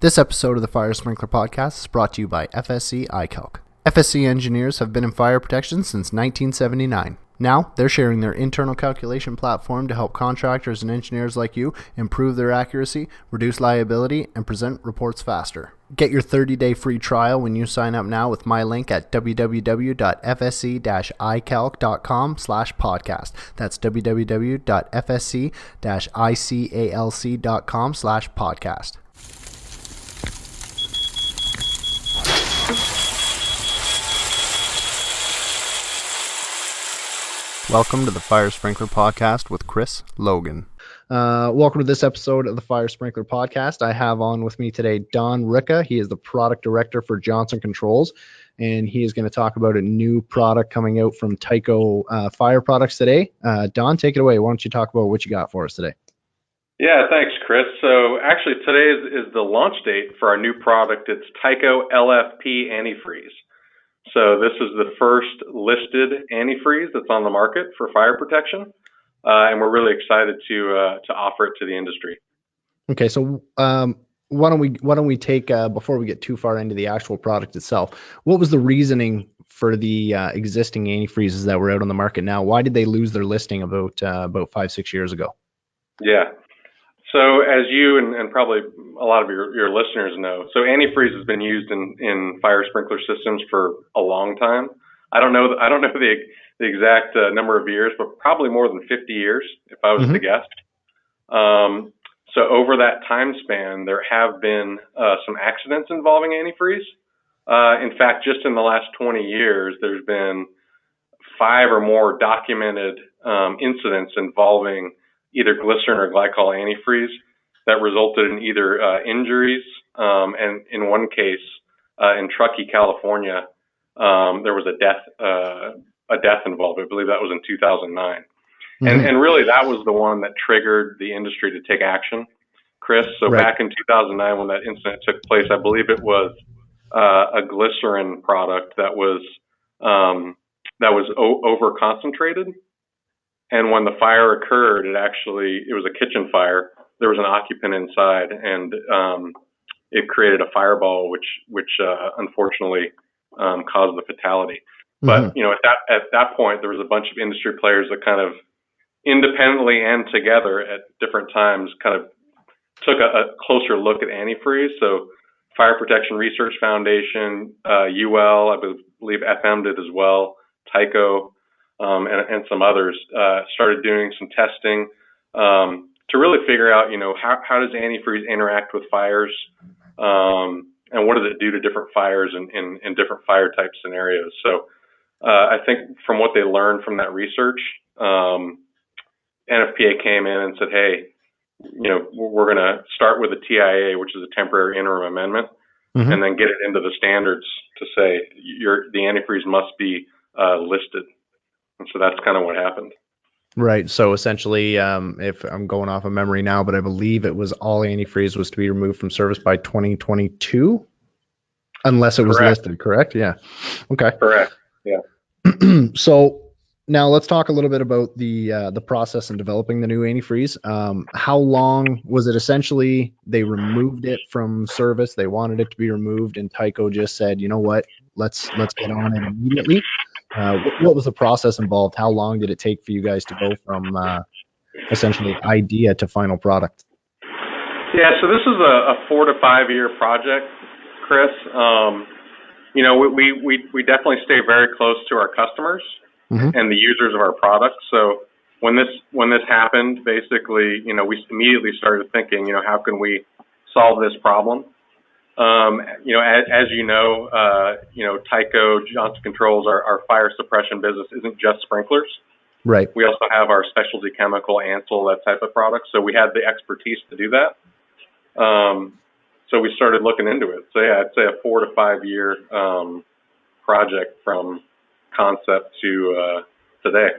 This episode of the Fire Sprinkler Podcast is brought to you by FSC iCalc. FSC engineers have been in fire protection since 1979. Now, they're sharing their internal calculation platform to help contractors and engineers like you improve their accuracy, reduce liability, and present reports faster. Get your 30-day free trial when you sign up now with my link at www.fsc-icalc.com/podcast. That's www.fsc-icalc.com/podcast. Welcome to the Fire Sprinkler Podcast with Chris Logan. Welcome to this episode of the Fire Sprinkler Podcast. I have on with me today Don Ricca. He is the product director for Johnson Controls, and he is going to talk about a new product coming out from Tyco Fire Products today. Don, take it away. Why don't you talk about what you got for us today? Yeah, thanks, Chris. So actually today is the launch date for our new product. It's Tyco LFP antifreeze. So this is the first listed antifreeze that's on the market for fire protection, and we're really excited to offer it to the industry. Okay, so why don't we take before we get too far into the actual product itself, what was the reasoning for the existing antifreezes that were out on the market now? Why did they lose their listing about 5-6 years ago? Yeah. So as you and probably a lot of your listeners know, so antifreeze has been used in fire sprinkler systems for a long time. I don't know the exact number of years, but probably more than 50 years, if I was to guess. So over that time span, there have been some accidents involving antifreeze. In fact, just in the last 20 years, there's been 5 or more documented incidents involving either glycerin or glycol antifreeze that resulted in either injuries, and in one case, in Truckee, California, there was a death involved. I believe that was in 2009. And really that was the one that triggered the industry to take action, Chris. So Right. Back in 2009 when that incident took place, I believe it was a glycerin product that was over concentrated. And when the fire occurred, it was a kitchen fire. There was an occupant inside, and it created a fireball, which unfortunately caused the fatality. But at that point, there was a bunch of industry players that kind of independently and together at different times kind of took a closer look at antifreeze. So Fire Protection Research Foundation, UL, I believe FM did as well, Tyco, and some others started doing some testing to really figure out, how does antifreeze interact with fires, and what does it do to different fires in different fire type scenarios. So I think from what they learned from that research, NFPA came in and said, hey, we're going to start with a TIA, which is a temporary interim amendment, and then get it into the standards to say the antifreeze must be listed. And so that's kind of what happened. Right. So essentially, if I'm going off of memory now, but I believe it was all antifreeze was to be removed from service by 2022, unless it was listed, correct? Yeah. Okay. Correct. Yeah. So now let's talk a little bit about the process in developing the new antifreeze. How long was it? Essentially, they removed it from service. They wanted it to be removed, and Tyco just said, you know what? Let's get on it immediately. What was the process involved? How long did it take for you guys to go from essentially idea to final product? Yeah, so this is a 4 to 5 year project, Chris. We definitely stay very close to our customers and the users of our products. So when this happened, basically, we immediately started thinking, how can we solve this problem? As Tyco, Johnson Controls, our fire suppression business isn't just sprinklers. Right. We also have our specialty chemical, Ansel, that type of product. So we had the expertise to do that. So we started looking into it. So yeah, I'd say a 4 to 5 year project from concept to today.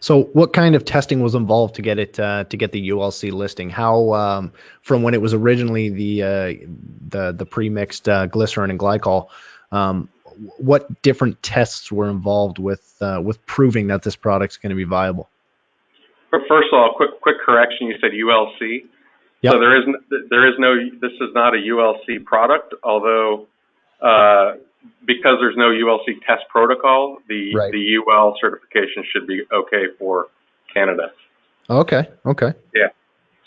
So what kind of testing was involved to get it to get the ULC listing? How from when it was originally the pre-mixed glycerin and glycol, what different tests were involved with proving that this product's going to be viable? But first of all, quick correction. You said ULC. So Yep. there is no, this is not a ULC product, although because there's no ULC test protocol, Right. the UL certification should be okay for Canada. Okay. Okay. Yeah.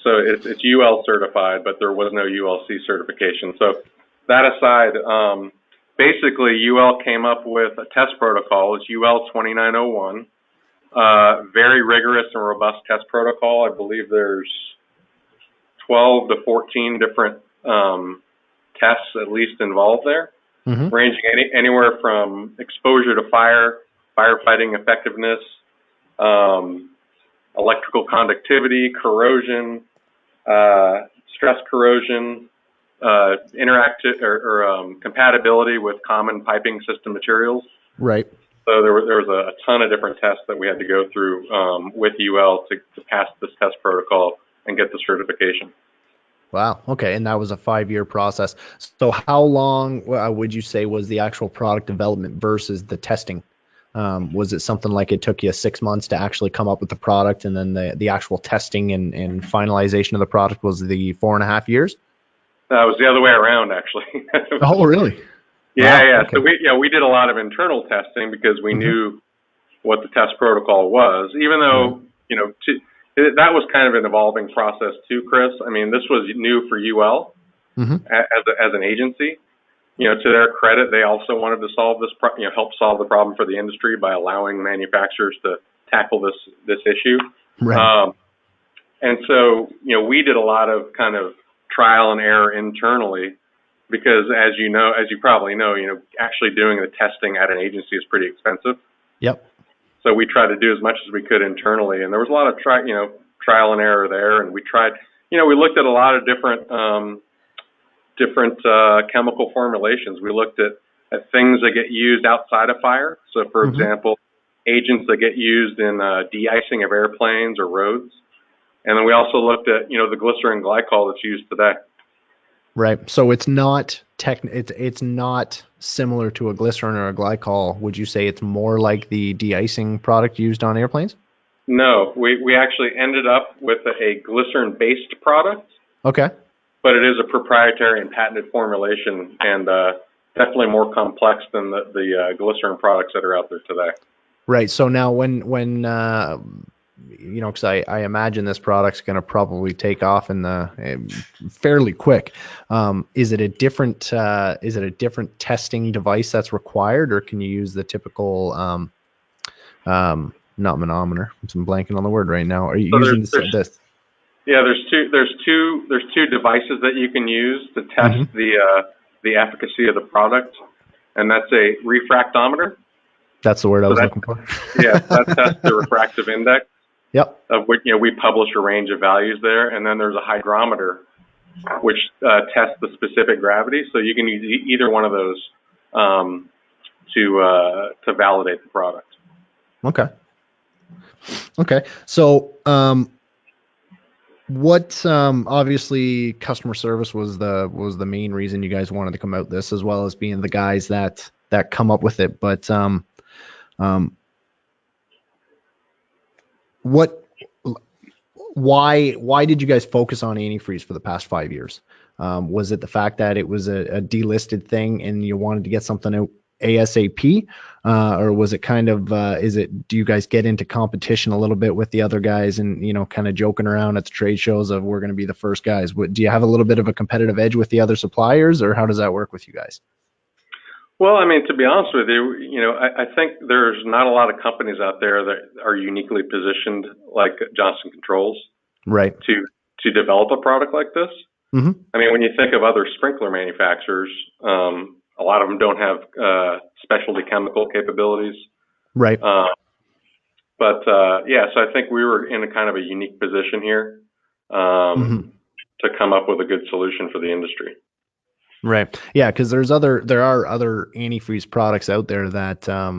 So it's UL certified, but there was no ULC certification. So that aside, basically UL came up with a test protocol. It's UL 2901. Very rigorous and robust test protocol. I believe there's 12 to 14 different tests at least involved there, Mm-hmm. ranging anywhere from exposure to fire, firefighting effectiveness, electrical conductivity, corrosion, stress corrosion, interactive or compatibility with common piping system materials. Right. So there was a ton of different tests that we had to go through with UL to pass this test protocol and get the certification. Wow. Okay. And that was a 5-year process. So how long would you say was the actual product development versus the testing? Was it something like it took you 6 months to actually come up with the product, and then the actual testing and finalization of the product was the 4.5 years? It was the other way around, actually. Oh, really? Yeah, Wow. yeah. Okay. So we did a lot of internal testing because we Mm-hmm. knew what the test protocol was, even Right. though, that was kind of an evolving process too, Chris. I mean, this was new for UL Mm-hmm. as an agency. To their credit, they also wanted to solve this, help solve the problem for the industry by allowing manufacturers to tackle this issue. Right. Um, and so, we did a lot of kind of trial and error internally because, as you probably know, actually doing the testing at an agency is pretty expensive. Yep. So we tried to do as much as we could internally, and there was a lot of trial and error there. And we tried, we looked at a lot of different chemical formulations. We looked at things that get used outside of fire. So, for Mm-hmm. example, agents that get used in de-icing of airplanes or roads. And then we also looked at, the glycerin glycol that's used today. Right. So it's not it's not similar to a glycerin or a glycol. Would you say it's more like the de-icing product used on airplanes? No, we actually ended up with a glycerin-based product, Okay. but it is a proprietary and patented formulation, and definitely more complex than the glycerin products that are out there today. Right. So now when because I imagine this product's going to probably take off in the fairly quick. Is it a different testing device that's required, or can you use the typical not manometer? I'm blanking on the word right now. Are you So using this? yeah, there's two devices that you can use to test Mm-hmm. the efficacy of the product, and that's a refractometer. That's the word I So was looking for. that tests the refractive index, Yep. of which we publish a range of values there, and then there's a hydrometer which tests the specific gravity. So you can use either one of those to validate the product. Okay. Okay. So what obviously customer service was the main reason you guys wanted to come out this, as well as being the guys that come up with it. But what why did you guys focus on antifreeze for the past 5 years? Was it the fact that it was a delisted thing and you wanted to get something out ASAP, or was it kind of do you guys get into competition a little bit with the other guys and kind of joking around at the trade shows of we're going to be the first guys? Do you have a little bit of a competitive edge with the other suppliers, or how does that work with you guys? Well, I mean, to be honest with you, I think there's not a lot of companies out there that are uniquely positioned like Johnson Controls Right. to develop a product like this. Mm-hmm. I mean, when you think of other sprinkler manufacturers, a lot of them don't have specialty chemical capabilities. Right. Yeah, so I think we were in a kind of a unique position here Mm-hmm. to come up with a good solution for the industry. Right. Yeah, because there are other antifreeze products out there that I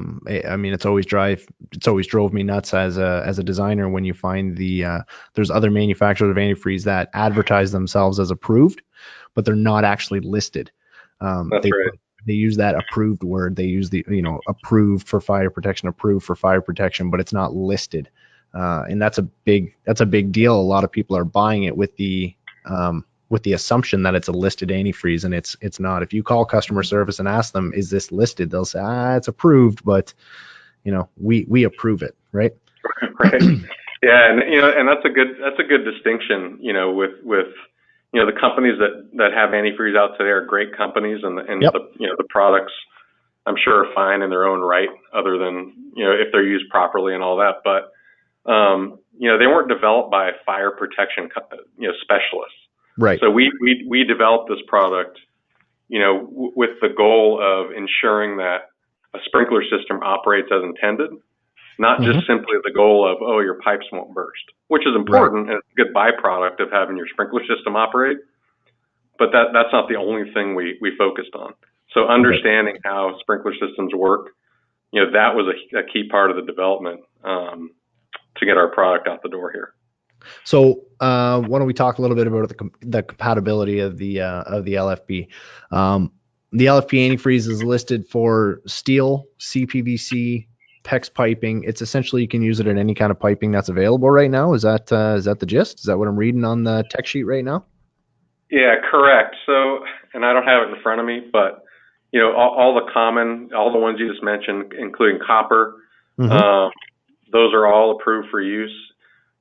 mean it's always drove me nuts as a designer when you find there's other manufacturers of antifreeze that advertise themselves as approved, but they're not actually listed. That's right. They use that approved word. They use the approved for fire protection, but it's not listed. And that's a big deal. A lot of people are buying it with the with the assumption that it's a listed antifreeze, and it's not. If you call customer service and ask them, is this listed? They'll say, it's approved, but we approve it, right? Right. Yeah, and that's a good distinction, with the companies that have antifreeze out today are great companies, and Yep. the products I'm sure are fine in their own right, other than if they're used properly and all that. But they weren't developed by fire protection specialists. Right. So we developed this product, with the goal of ensuring that a sprinkler system operates as intended, not just simply the goal of, your pipes won't burst, which is important, and it's a good byproduct of having your sprinkler system operate. But that's not the only thing we focused on. So understanding how sprinkler systems work, that was a key part of the development to get our product out the door here. So why don't we talk a little bit about the compatibility of the LFP? The LFP antifreeze is listed for steel, CPVC, PEX piping. It's essentially, you can use it in any kind of piping that's available right now. Is that the gist? Is that what I'm reading on the tech sheet right now? Yeah, correct. So, and I don't have it in front of me, but all the ones you just mentioned, including copper, those are all approved for use.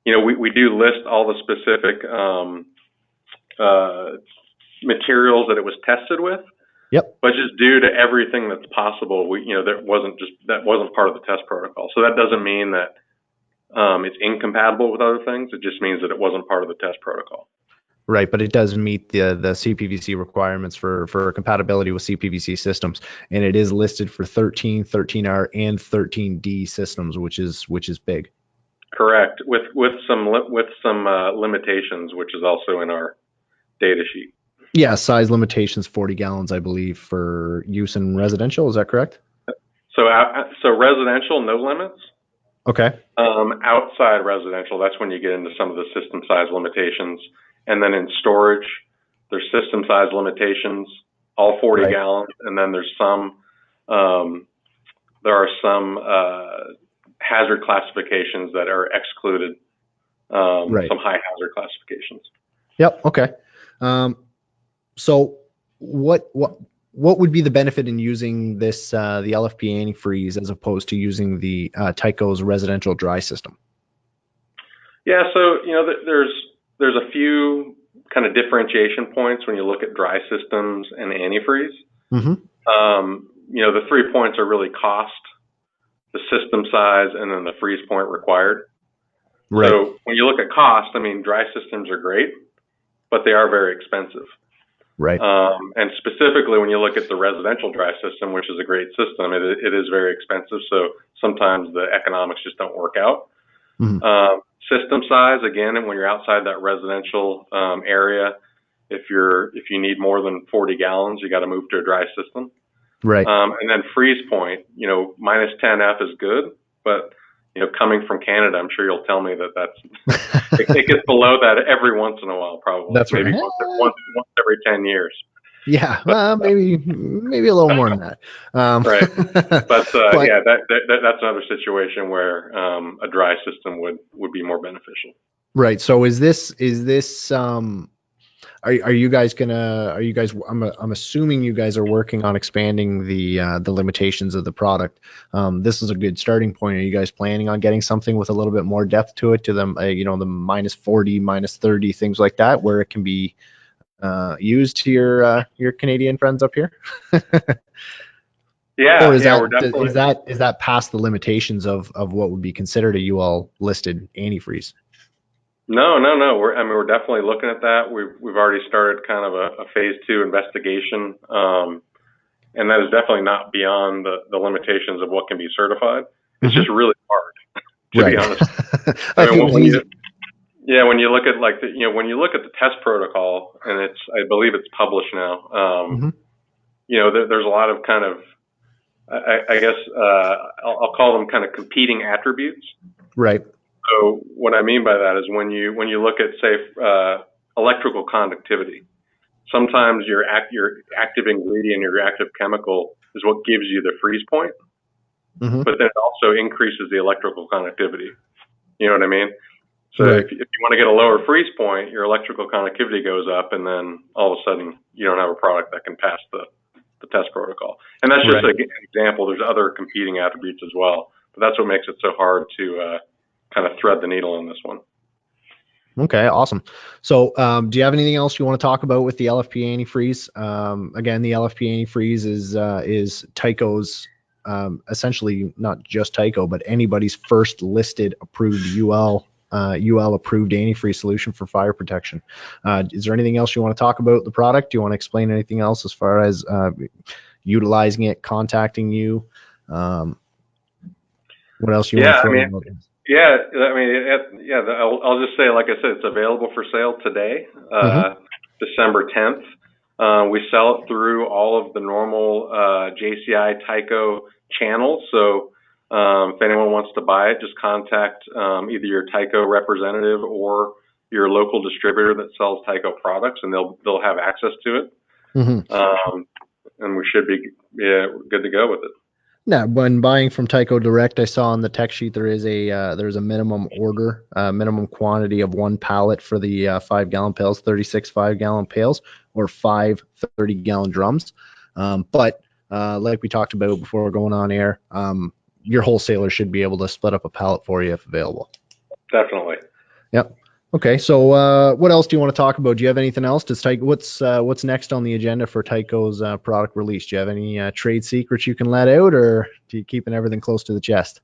We do list all the specific materials that it was tested with. Yep. But just due to everything that's possible, that wasn't part of the test protocol. So that doesn't mean that it's incompatible with other things. It just means that it wasn't part of the test protocol. Right, but it does meet the CPVC requirements for compatibility with CPVC systems, and it is listed for 13, 13R, and 13D systems, which is big. Correct, with some limitations, which is also in our data sheet. Yeah, size limitations, 40 gallons, I believe, for use in residential. Is that correct? So residential, no limits. Okay. Outside residential, that's when you get into some of the system size limitations. And then in storage, there's system size limitations, all 40 gallons. And then there's there are some hazard classifications that are excluded, some high hazard classifications. Yep. Okay. So what would be the benefit in using this, the LFP antifreeze, as opposed to using the Tyco's residential dry system? Yeah. So, there's a few kind of differentiation points when you look at dry systems and antifreeze. The 3 points are really cost, the system size, and then the freeze point required. Right. So when you look at cost, dry systems are great, but they are very expensive. Right. And specifically when you look at the residential dry system, which is a great system, it is very expensive. So sometimes the economics just don't work out. System size, again, and when you're outside that residential area, if you need more than 40 gallons, you got to move to a dry system. Right. And then freeze point, minus 10F is good, but coming from Canada, I'm sure you'll tell me that's it gets below that every once in a while, probably. That's maybe right. once every 10 years. Yeah, maybe a little more than that. Right, but yeah, that's another situation where a dry system would be more beneficial. Right. So is this are you guys I'm assuming you guys are working on expanding the limitations of the product. This is a good starting point. Are you guys planning on getting something with a little bit more depth to it, to them, the minus 40, minus 30, things like that, where it can be used to your Canadian friends up here? Yeah. Or is that that past the limitations of what would be considered a UL listed antifreeze? No. We're definitely looking at that. We've already started kind of a phase 2 investigation, and that is definitely not beyond the limitations of what can be certified. It's just really hard, to be honest. When you look at when you look at the test protocol, and I believe it's published now. There's a lot of kind of, I guess I'll call them kind of competing attributes. Right. So what I mean by that is when you look at, say, electrical conductivity, sometimes your active ingredient, your active chemical is what gives you the freeze point, but then it also increases the electrical conductivity. You know what I mean? So Right. if you want to get a lower freeze point, your electrical conductivity goes up, and then all of a sudden you don't have a product that can pass the test protocol. And that's just Right. an example. There's other competing attributes as well, but that's what makes it so hard to kind of thread the needle in this one. Okay, awesome. So, do you have anything else you want to talk about with the LFP antifreeze? Again, the LFP antifreeze is Tyco's, essentially not just Tyco, but anybody's first listed approved UL approved antifreeze solution for fire protection. Is there anything else you want to talk about the product? Do you want to explain anything else as far as utilizing it, contacting you? What else you want Yeah, to I throw mean, about this? yeah, I mean, I'll just say, like I said, it's available for sale today, Mm-hmm. December 10th. We sell it through all of the normal JCI Tyco channels. So if anyone wants to buy it, just contact either your Tyco representative or your local distributor that sells Tyco products, and they'll have access to it. Mm-hmm. And we should be good to go with it. Now, when buying from Tyco Direct, I saw on the tech sheet there's a minimum order, minimum quantity of one pallet for the 5-gallon pails, 36 5-gallon pails, or 5 30-gallon drums. But like we talked about before going on air, your wholesaler should be able to split up a pallet for you if available. Definitely. Yep. Okay. So what else do you want to talk about? Do you have anything else? What's next on the agenda for Tyco's product release? Do you have any trade secrets you can let out, or do you keeping everything close to the chest?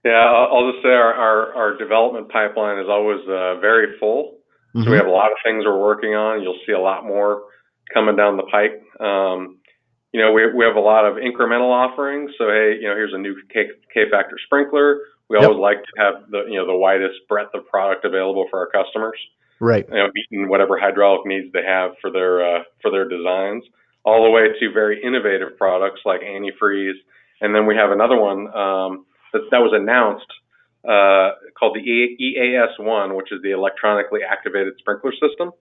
Yeah, I'll just say our development pipeline is always very full. So we Mm-hmm. have a lot of things we're working on. You'll see a lot more coming down the pipe. We have a lot of incremental offerings. So hey, here's a new K factor sprinkler. We always Yep. like to have the widest breadth of product available for our customers. Right. Meeting whatever hydraulic needs they have for their designs, all the way to very innovative products like antifreeze. And then we have another one that was announced called the EAS1, which is the electronically activated sprinkler system.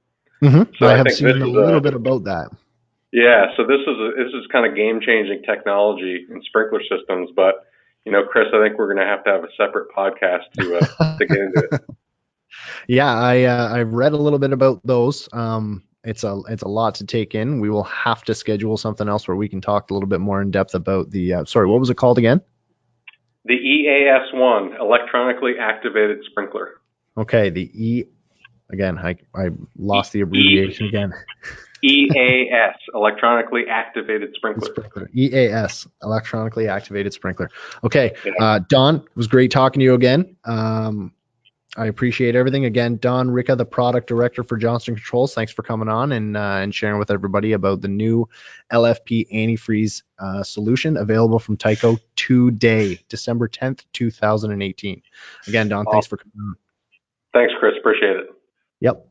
Mm-hmm. So I I have think this seen a is little bit about that. so this is kind of game changing technology in sprinkler systems. But Chris, I think we're going to have a separate podcast to get into it. Yeah, I've read a little bit about those. It's a lot to take in. We will have to schedule something else where we can talk a little bit more in depth about the. Sorry, what was it called again? The EAS1, electronically activated sprinkler. Okay, the E. Again, I lost the E abbreviation again. EAS, electronically activated sprinkler. Sprinkler. EAS, electronically activated sprinkler. Okay, Yeah. Don, it was great talking to you again. I appreciate everything. Again, Don Ricca, the product director for Johnston Controls. Thanks for coming on and sharing with everybody about the new LFP antifreeze solution available from Tyco today, December 10th, 2018. Again, Don, thanks for coming on. Thanks, Chris. Appreciate it. Yep.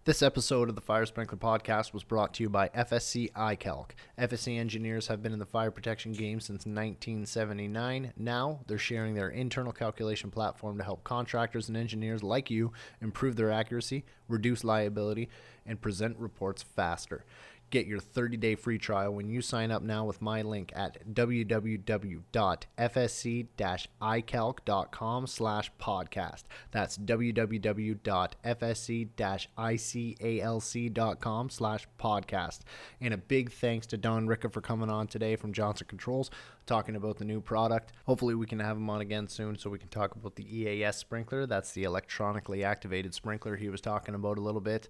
This episode of the Fire Sprinkler Podcast was brought to you by FSC iCalc. FSC engineers have been in the fire protection game since 1979. Now they're sharing their internal calculation platform to help contractors and engineers like you improve their accuracy, reduce liability, and present reports faster. Get your 30-day free trial when you sign up now with my link at www.fsc-icalc.com/podcast. That's www.fsc-icalc.com/podcast. And a big thanks to Don Ricca for coming on today from Johnston Controls, talking about the new product. Hopefully we can have him on again soon so we can talk about the EAS sprinkler. That's the electronically activated sprinkler he was talking about a little bit.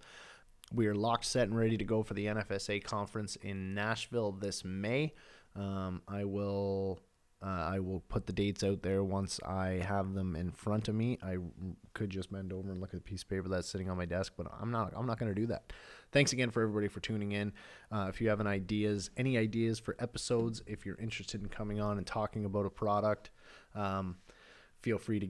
We are locked, set, and ready to go for the NFSA conference in Nashville this May. I will put the dates out there once I have them in front of me. I could just bend over and look at the piece of paper that's sitting on my desk, but I'm not going to do that. Thanks again for everybody for tuning in. If you have any ideas for episodes, if you're interested in coming on and talking about a product, feel free to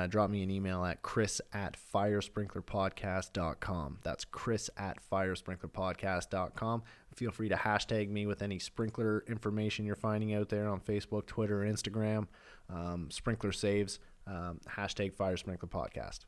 drop me an email at chris@firesprinklerpodcast.com. That's chris@firesprinklerpodcast.com. Feel free to hashtag me with any sprinkler information you're finding out there on Facebook, Twitter, Instagram. Sprinkler saves, hashtag Fire Sprinkler Podcast.